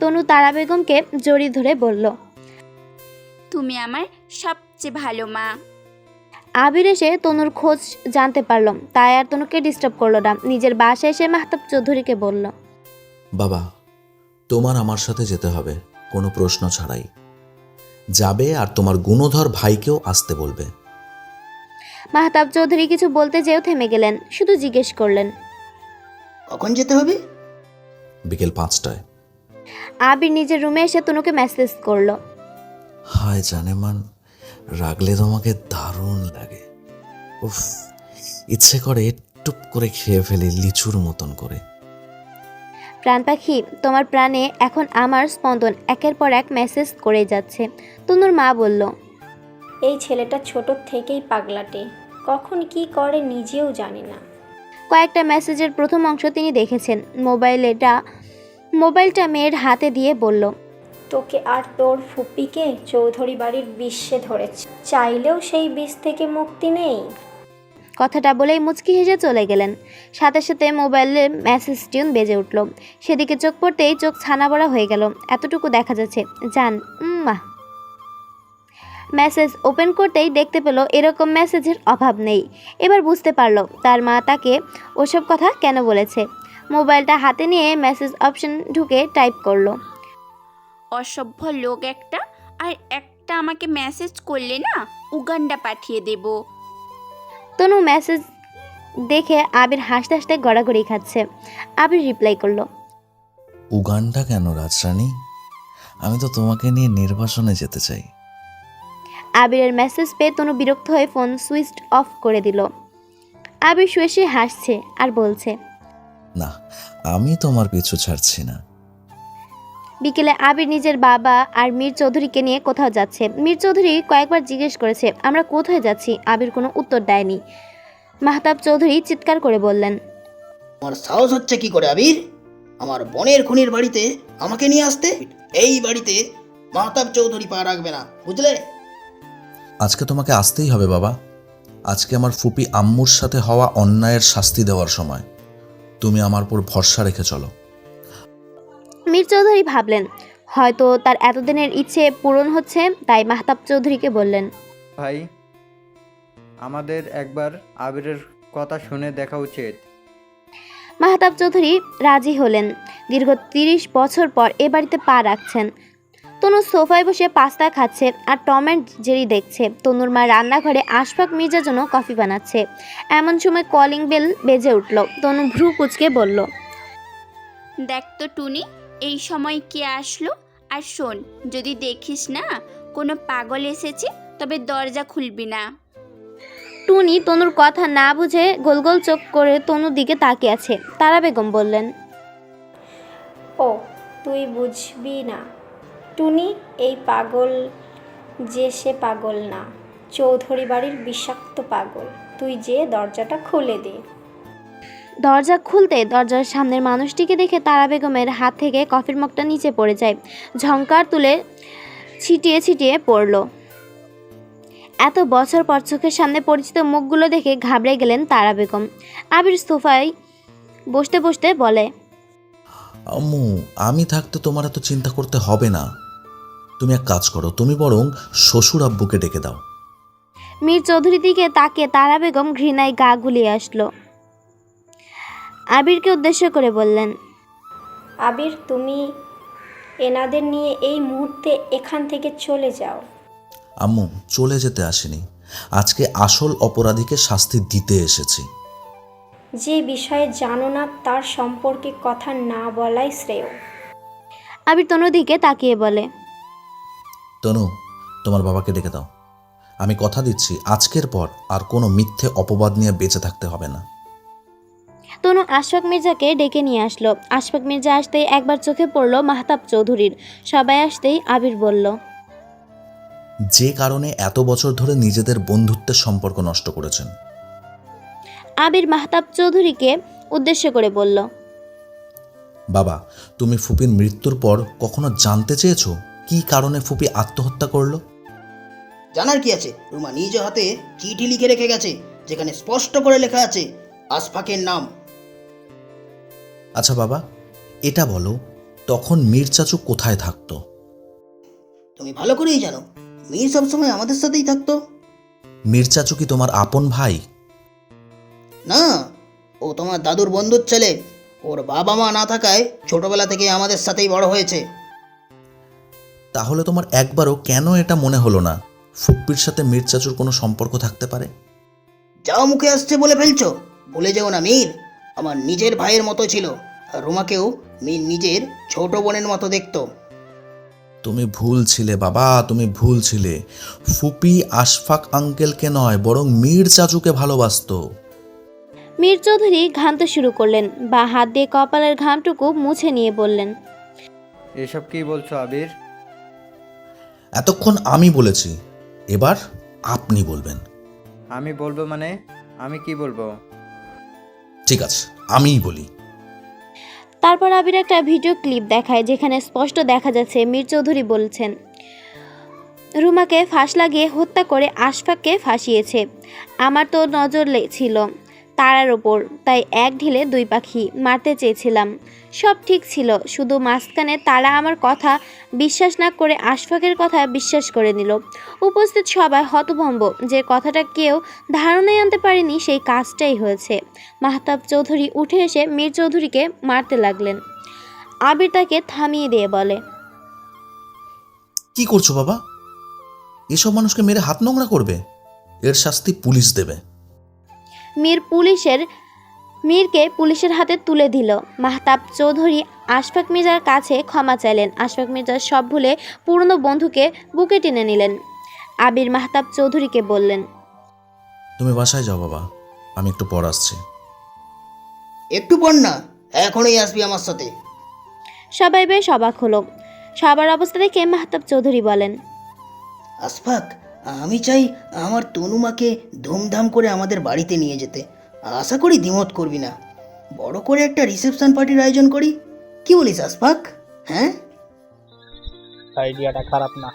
তনু তারা বেগমকে জড়িয়ে ধরে বলল, তুমি আমার সবচেয়ে ভালো মা। আবির এসে তনুর খোঁজ জানতে পারল, তাই আর তনুকে ডিস্টার্ব করলো না। নিজের বাসায় এসে মাহতাব চৌধুরীকে বলল, বাবা, তোমার আমার সাথে যেতে হবে, কোনো প্রশ্ন ছাড়াই যাবে, আর তোমার গুণধর ভাইকেও আসতে বলবে। মাহতাব চৌধুরী কিছু বলতে যেও থেমে গেলেন, শুধু জিজ্ঞেস করলেন, কখন যেতে হবে? বিকেল 5টায়। আবির নিজের রুমে এসে তনুকে মেসেজ করলো, হায় জানেমান, রাগলে তোমাকে দারুণ লাগে। উফ, ইচ্ছে করে টুপ করে খেয়ে ফেলি লিচুর মতন করে। প্রাণ পাখি, তোমার প্রাণে এখন আমার স্পন্দন একের পর এক মেসেজ করে যাচ্ছে। তনুর মা বলল, এই ছেলেটা ছোট থেকেই পাগলাটে, কখন কি করে নিজেও জানে না। কয়েকটা মেসেজের প্রথম অংশ তিনি দেখেছেন। মোবাইলটা মেয়ের হাতে দিয়ে বলল, তোকে আর তোর ফুপিকে চৌধুরী বাড়ির বিষে ধরেছে, চাইলেও সেই বিষ থেকে মুক্তি নেই। কথাটা বলেই মুচকি হেসে চলে গেলেন। সাথে সাথে মোবাইলে মেসেজ টিউন বেজে উঠল। সেদিকে চোখ পড়তেই চোখ ছানা বড়া হয়ে গেল। এতটুকু দেখা যাচ্ছে, জান মা। মেসেজ ওপেন করতেই দেখতে পেল এরকম মেসেজের অভাব নেই। এবার বুঝতে পারল তার মা তাকে ওসব কথা কেন বলেছে। মোবাইলটা হাতে নিয়ে মেসেজ অপশন ঢুকে টাইপ করলো, অসভ্য লোক একটা, আর একটা আমাকে মেসেজ করলে না উগান্ডা পাঠিয়ে দেব। তনু মেসেজ দেখে আবির হাসতে হাসতে গড়াগড়ি খাচ্ছে। আবির রিপ্লাই করলো, উগান্ডা কেন রাজরানী? আমি তো তোমাকে নিয়ে নির্বাসনে যেতে চাই। আবিরের মেসেজ পেয়ে তনু বিরক্ত হয়ে ফোন সুইচ অফ করে দিল। আবির শুয়ে শুয়ে হাসছে আর বলছে, না, আমি তোমার পিছু ছাড়ছি না। বিকেলে আবির নিজের বাবা আর মীর চৌধুরীকে নিয়ে কোথাও যাচ্ছে। মীর চৌধুরী কয়েকবার জিজ্ঞেস করেছে আমরা কোথায় যাচ্ছি, আবির কোনো উত্তর দেয়নি। মাহতাব চৌধুরী চিৎকার করে বললেন, আমার সাহস হচ্ছে কি করে আবির, আমার বোনের খুনির বাড়িতে আমাকে নিয়ে আসতে? এই বাড়িতে মাহতাব চৌধুরী পা রাখবে না, বুঝলে? আজকে তোমাকে আসতেই হবে বাবা। আজকে আমার ফুপি আম্মুর সাথে হওয়া অন্যায়ের শাস্তি দেওয়ার সময়। তুমি আমার উপর ভরসা রেখে চলো। মীর চৌধুরী ভাবলেন হয়তো তার এতদিনের ইচ্ছে পূরণ হচ্ছে, তাই মাহতাব চৌধুরীকে বললেন, ভাই, আমাদের একবার আবিরের কথা শুনে দেখা উচিত। মাহতাব চৌধুরী রাজি হলেন। দীর্ঘ 30 বছর পর এ বাড়িতে পা রাখছেন। তনু সোফায় বসে পাস্তা খাচ্ছে আর টম অ্যান্ড জেরি দেখছে। তনুর মা রান্নাঘরে আশফাক মির্জার জন্য কফি বানাচ্ছে। এমন সময় কলিং বেল বেজে উঠল। তনু ভ্রু কুঁচকে বলল, দেখ তো টুনি, এই সময় কে আসলো। আর শোন, যদি দেখিস না কোনো পাগল এসেছে তবে দরজা খুলবি না। টুনি তনুর কথা না বুঝে গোল গোল চোখ করে তনুর দিকে তাকিয়ে আছে। তারা বেগম বললেন, ও তুই বুঝবি না টুনি, এই পাগল যে সে পাগল না, চৌধুরী বাড়ির বিষাক্ত পাগল। তুই যে দরজাটা খুলে দে। দরজা খুলতে দরজার সামনের মানুষটিকে দেখে তারা বেগমের হাত থেকে কফির মগটা নিচে পড়ে যায়। ঝংকার তুলে ছিটিয়ে ছিটিয়ে পড়ল। এত বছর পর চোখের সামনে পরিচিত মুখগুলো দেখে ঘাবড়ে গেলেন তারা বেগম। আবির সোফায় বসতে বসতে বলে, আম্মু, আমি থাকতে তোমার এত চিন্তা করতে হবে না। তুমি এক কাজ করো, তুমি বরং শ্বশুর আব্বুকে ডেকে দাও। মীর চৌধুরীর দিকে তাকিয়ে তারা বেগম ঘৃণায় গা গুলিয়ে আসলো। আবিরকে উদ্দেশ্য করে বললেন, আবির, তুমি এনাদের নিয়ে এই মুহূর্তে এখান থেকে চলে যাও। আম্মু, চলে যেতে আসেনি, আজকে আসল অপরাধীকে শাস্তি দিতে এসেছি। যে বিষয়ে জানো না তার সম্পর্কে কথা না বলাই শ্রেয়। আবির তনুর দিকে তাকিয়ে বলে, তনু, তোমার বাবাকে ডেকে দাও। আমি কথা দিচ্ছি আজকের পর আর কোনো মিথ্যে অপবাদ নিয়ে বেঁচে থাকতে হবে না। তনু আশফাক মির্জাকে ডেকে নিয়ে আসলো। আশফাক মির্জা আসতেই একবার চোখে পড়ল মাহতাব চৌধুরীর। সবাই আসতেই আবির বলল, যে কারণে এত বছর ধরে নিজেদের বন্ধুত্বের সম্পর্ক নষ্ট করেছেন। আবির মাহতাব চৌধুরীকে উদ্দেশ্য করে বলল, বাবা, তুমি ফুপির মৃত্যুর পর কখনো জানতে চেয়েছো কি কারণে ফুপি আত্মহত্যা করলো? জানার কি আছে, রুমা নিজ হাতে চিঠি লিখে রেখে গেছে, যেখানে স্পষ্ট করে লেখা আছে আশফাকের নাম। আচ্ছা বাবা, এটা বলো, তখন মীর চাচু কোথায় থাকতো? তুমি ভালো করেই জানো, মীর সবসময় আমাদের সাথেই থাকতো। মীর চাচু কি তোমার আপন ভাই? না, ও তোমার দাদুর বন্ধুর ছেলে। ওর বাবা মা না থাকায় ছোটবেলা থেকে আমাদের সাথেই বড় হয়েছে। তাহলে তোমার একবারও কেন এটা মনে হলো না ফুপ্পির সাথে মীর চাচুর কোনো সম্পর্ক থাকতে পারে? যাও মুখে আসছে বলে ফেলছো। ভুলে যেও না, মীর আমার নিজের ভাইয়ের মতো ছিল, আর রুমাকেও মীর নিজের ছোট বোনের মতো দেখতো। তুমি ভুল ছিলে বাবা, তুমি ভুল ছিলে। ফুপি আশফাক আঙ্কেলকে নয়, বরং মীর চাচুকে ভালোবাসতো। মীর চৌধুরী ঘামতে শুরু করলেন, বা হাত দিয়ে কপালের ঘামটুকু মুছে নিয়ে বললেন, এসব কি বলছো আবির? এতক্ষণ আমি বলেছি, এবার আপনি বলবেন। আমি বলবো মানে? আমি কি বলবো? ঠিক আছে, আমিই বলি। তারপর আবির একটা ভিডিও ক্লিপ দেখায়, যেখানে স্পষ্ট দেখা যাচ্ছে মীর চৌধুরী বলছেন, রুমাকে ফাঁস লাগিয়ে হত্যা করে আশফাককে ফাঁসিয়েছে। আমার তো নজর ছিল তারার ওপর, তাই এক ঢিলে দুই পাখি মারতে চেয়েছিলাম। সব ঠিক ছিল, শুধু মাঝখানে তারা আমার কথা বিশ্বাস না করে আশফাকের কথা বিশ্বাস করে নিল। উপস্থিত সবাই হতভম্ব, যে কথাটা কেউ ধারণায় আনতে পারেনি সেই কাজটাই হয়েছে। মাহতাব চৌধুরী উঠে এসে মীর চৌধুরীকে মারতে লাগলেন। আবির তাকে থামিয়ে দিয়ে বলে, কি করছো বাবা? এসব মানুষকে মেরে হাত নোংরা করবে? এর শাস্তি পুলিশ দেবে। মীরকে পুলিশের হাতে তুলে দিল। মাহতাব চৌধুরী আশফাক মির্জার কাছে ক্ষমা চাইলেন। আশফাক মির্জা সব ভুলে পুরনো বন্ধুকে বুকে টেনে নিলেন। আবির মাহতাব চৌধুরীকে বললেন, তুমি বাসায় যাও বাবা, আমি একটু পর আসছি। একটু পর না, এখনই আসবি আমার সাথে। সবাই বেশ অবাক হলো। সবার অবস্থা দেখে মাহতাব চৌধুরী বলেন, আশফাক, আমি চাই আমার তনুমাকে ধুমধাম করে আমাদের বাড়িতে নিয়ে যেতে। আশা করি দ্বিমত করবি না। বড় করে একটা রিসেপশন পার্টির আয়োজন করি, কি বলিস আশফাক? হ্যাঁ, আইডিয়াটা খারাপ না।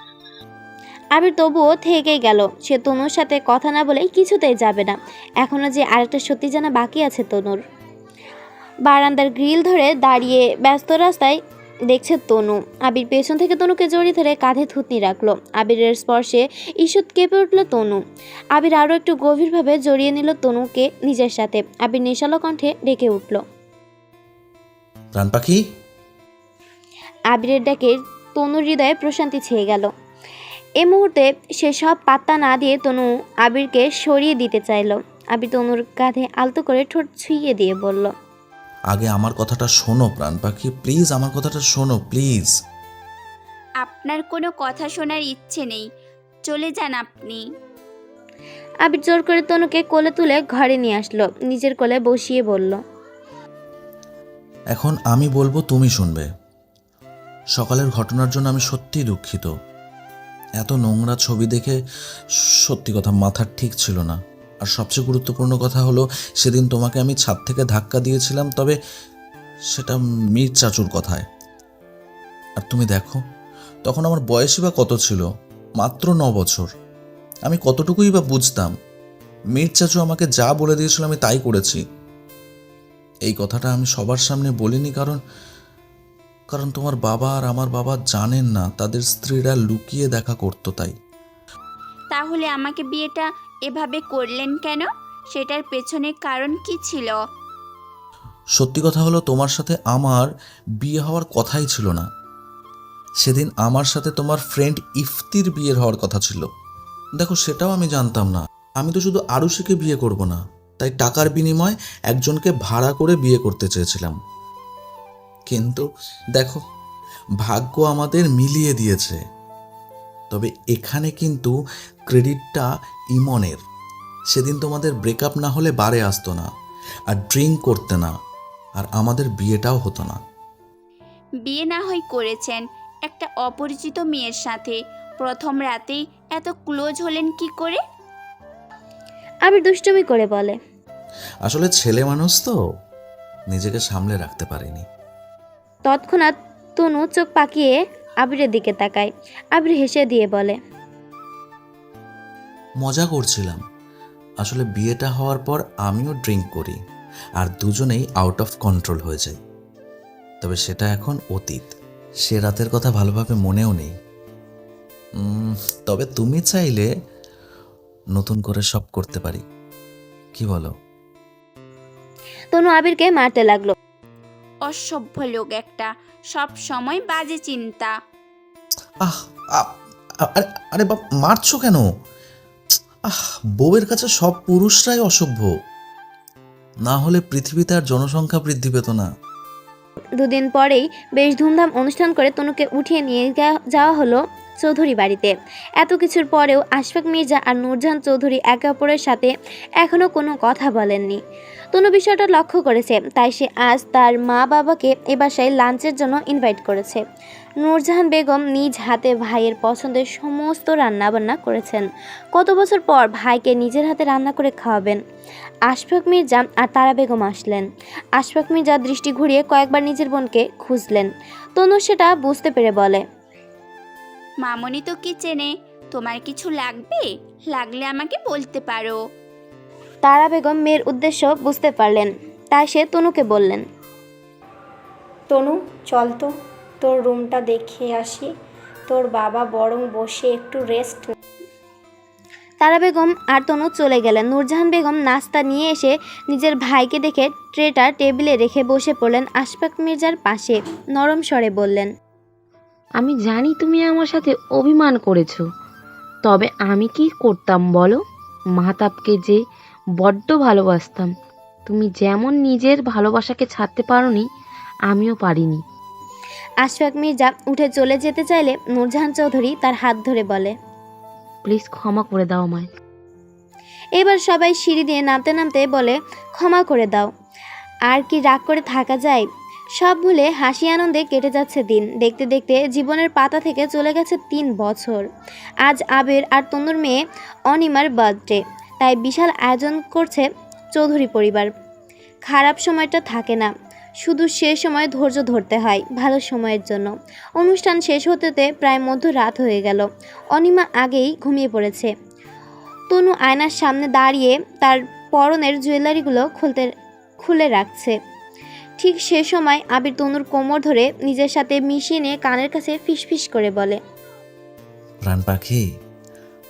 আবির তবুও থেকেই গেল। সে তনুর সাথে কথা না বলে কিছুতেই যাবে না। এখনো যে আরেকটা সত্যি জানা বাকি আছে তনুর। বারান্দার গ্রিল ধরে দাঁড়িয়ে ব্যস্ত রাস্তায় দেখছে তনু। আবির পেছন থেকে তনুকে জড়িয়ে ধরে কাঁধে থুতনি রাখলো। আবিরের স্পর্শে ঈষৎ কেঁপে উঠল তনু। আবির আরও একটু গভীরভাবে জড়িয়ে নিল তনুকে নিজের সাথে। আবির নেশালো কণ্ঠে ডেকে উঠল, প্রাণ পাখি। আবিরের ডাকে তনুর হৃদয়ে প্রশান্তি ছেয়ে গেল। এ মুহূর্তে সে সব পাত্তা না দিয়ে তনু আবিরকে সরিয়ে দিতে চাইল। আবির তনুর কাঁধে আলতো করে ঠোঁট ছুঁয়ে দিয়ে বলল, আগে আমার কথাটা শোনো প্রাণ পাখি, প্লিজ আমার কথাটা শোনো প্লিজ। আপনার কোনো কথা শোনার ইচ্ছে নেই, চলে যান আপনি। আবির জোর করে তনুকে কোলে তুলে ঘরে নিয়ে আসলো, নিজের কোলে বসিয়ে বলল, এখন আমি বলবো, তুমি শুনবে। সকালের ঘটনার জন্য আমি সত্যিই দুঃখিত। এত নোংরা ছবি দেখে সত্যি কথা মাথা ঠিক ছিল না। আর সবচেয়ে গুরুত্বপূর্ণ কথা হলো, সেদিন তোমাকে আমি ছাদ থেকে ধাক্কা দিয়েছিলাম, তবে সেটা মীর চাচুর কথায়। আর তুমি দেখো, তখন আমার বয়সই বা কত ছিল, মাত্র 9 বছর। আমি কতটুকুই বা বুঝতাম। মীর চাচু আমাকে যা বলে দিয়েছিল আমি তাই করেছি। এই কথাটা আমি সবার সামনে বলিনি, কারণ তোমার বাবা আর আমার বাবা জানেন না, তাদের স্ত্রীরা লুকিয়ে দেখা করতো তাই। তাহলে আমাকে বিয়েটা এভাবে করলেন কেন? সেটার পেছনে কারণ কি ছিল? সত্যি কথা হলো, তোমার সাথে আমার বিয়ে হওয়ার কথাই ছিল না। সেদিন আমার সাথে তোমার ফ্রেন্ড ইফতির বিয়ে হওয়ার কথা ছিল। দেখো, সেটাও আমি জানতাম না। আমি তো শুধু আরুষিকে বিয়ে করব না, তাই টাকার বিনিময়ে একজনকে ভাড়া করে বিয়ে করতে চেয়েছিলাম। কিন্তু দেখো, ভাগ্য আমাদের মিলিয়ে দিয়েছে। তবে এখানে কিন্তু ক্রেডিটটা ইমনের। সেদিন তোমাদের ব্রেকআপ না হলে বারে আসতো না, আর ড্রিঙ্ক করতে না, আর আমাদের বিয়েটাও হতো না। বিয়ে না হয় করেছেন একটা অপরিচিত মেয়ের সাথে, প্রথম রাতেই এত ক্লোজ হলেন কি করে? আবির দুষ্টুমি করে বলে, আসলে ছেলে মানুষ তো, নিজেকে সামলে রাখতে পারিনি। তৎক্ষণাৎ তনু চোখ পাকিয়ে আবিরের দিকে তাকায়। আবির হেসে দিয়ে বলে, মজা করছিলাম। আসলে বিয়েটা হওয়ার পর আমিও ড্রিঙ্ক করি, আর দুজনেই আউট অফ কন্ট্রোল হয়ে যাই। তবে সেটা এখন অতীত। সে রাতের কথা ভালোভাবে মনেও নেই। তবে তুমি চাইলে নতুন করে সব করতে পারি, কি বলো? তনু আবিরকে মারতে লাগলো। অসভ্য লোক একটা, সব সময় বাজে চিন্তা। আহ আ- আরে আরে বাপ, মারছো কেন? বউয়ের কাছে সব পুরুষরাই অসভ্য, না হলে পৃথিবীতে আর জনসংখ্যা বৃদ্ধি পেত না। দুদিন পরেই বেশ ধুমধাম অনুষ্ঠান করে তনুকে উঠিয়ে নিয়ে যাওয়া হলো চৌধুরী বাড়িতে। এত কিছুর পরেও আশফাক মির্জা আর নূরজাহান চৌধুরী একে অপরের সাথে এখনও কোনো কথা বলেননি। তনু বিষয়টা লক্ষ্য করেছে, তাই সে আজ তার মা বাবাকে এ বাসায় লাঞ্চের জন্য ইনভাইট করেছে। নূরজাহান বেগম নিজ হাতে ভাইয়ের পছন্দের সমস্ত রান্নাবান্না করেছেন। কত বছর পর ভাইকে নিজের হাতে রান্না করে খাওয়াবেন। আশফাক মির্জা আর তারা বেগম আসলেন। আশফাক মির্জা দৃষ্টি ঘুরিয়ে কয়েকবার নিজের বোনকে খুঁজলেন। তনু সেটা বুঝতে পেরে বলে, মামনি তো কিচেনে, তোমার কিছু লাগবে? লাগলে আমাকে বলতে পারো। তারা বেগম মেয়ের উদ্দেশ্য বুঝতে পারলেন, তাই সে তনুকে বললেন, তনু চল তো, তোর রুমটা দেখে আসি। তোর বাবা বরং বসে একটু রেস্ট। তারা বেগম আর তনু চলে গেলেন। নূরজাহান বেগম নাস্তা নিয়ে এসে নিজের ভাইকে দেখে ট্রেটা টেবিলে রেখে বসে পড়লেন আশফাক মির্জার পাশে। নরম স্বরে বললেন, আমি জানি তুমি আমার সাথে অভিমান করেছো, তবে আমি কি করতাম বলো? মাহতাবকে যে বড্ড ভালোবাসতাম, তুমি যেমন নিজের ভালোবাসাকে ছাড়তে পারোনি, আমিও পারিনি। আশফাক মির্জা উঠে চলে যেতে চাইলে নূরজাহান চৌধুরী তার হাত ধরে বলে, প্লিজ ক্ষমা করে দাও আমায়। এবার সবাই সিঁড়ি দিয়ে নামতে নামতে বলে, ক্ষমা করে দাও। আর কি রাগ করে থাকা যায়? সব ভুলে হাসি আনন্দে কেটে যাচ্ছে দিন। দেখতে দেখতে জীবনের পাতা থেকে চলে গেছে 3 বছর। আজ আবির আর তনুর মেয়ে অনিমার বার্থডে, তাই বিশাল আয়োজন করছে চৌধুরী পরিবার। খারাপ সময়টা থাকে না, শুধু সে সময় ধৈর্য ধরতে হয় ভালো সময়ের জন্য। অনুষ্ঠান শেষ হতে হতে প্রায় মধ্যরাত হয়ে গেল। অনিমা আগেই ঘুমিয়ে পড়েছে। তনু আয়নার সামনে দাঁড়িয়ে তার পরনের জুয়েলারিগুলো খুলে রাখছে। ঠিক সে সময় আবির তনুর কোমর ধরে নিজের সাথে মিশিয়ে নিয়ে কানের কাছে ফিসফিস করে বলে, প্রাণ পাখি,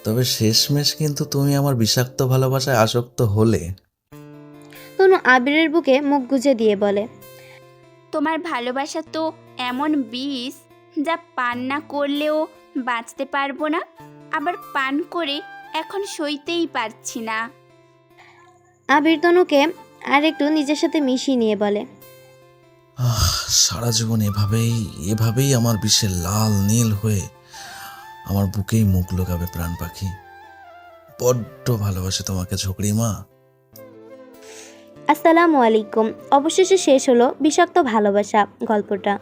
তবে শেষমেশ কিন্তু তুমি আমার বিষাক্ত ভালোবাসায় আসক্ত হলে। তনু আবিরের বুকে মুখ গুজে দিয়ে বলে, তোমার ভালোবাসা তো এমন বিষ, যা পান না করলেও বাঁচতে পারবো না, আবার পান করে এখন সইতেই পারছি না। আবির তনুকে আর একটু নিজের সাথে মিশিয়ে নিয়ে বলে, সারা জীবন এভাবেই আমার বিষে লাল নীল হয়ে আমার বুকেই মুখ লুকাবে প্রাণ পাখি। বড্ড ভালোবাসে তোমাকে ঝুকরি মা। আসসালামু আলাইকুম। অবশেষে শেষ হলো বিষাক্ত ভালোবাসা গল্পটা।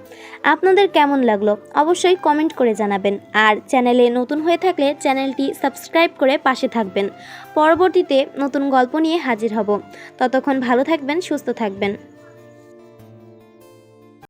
আপনাদের কেমন লাগলো অবশ্যই কমেন্ট করে জানাবেন। আর চ্যানেলে নতুন হয়ে থাকলে চ্যানেলটি সাবস্ক্রাইব করে পাশে থাকবেন। পরবর্তীতে নতুন গল্প নিয়ে হাজির হব। ততক্ষণ ভালো থাকবেন, সুস্থ থাকবেন।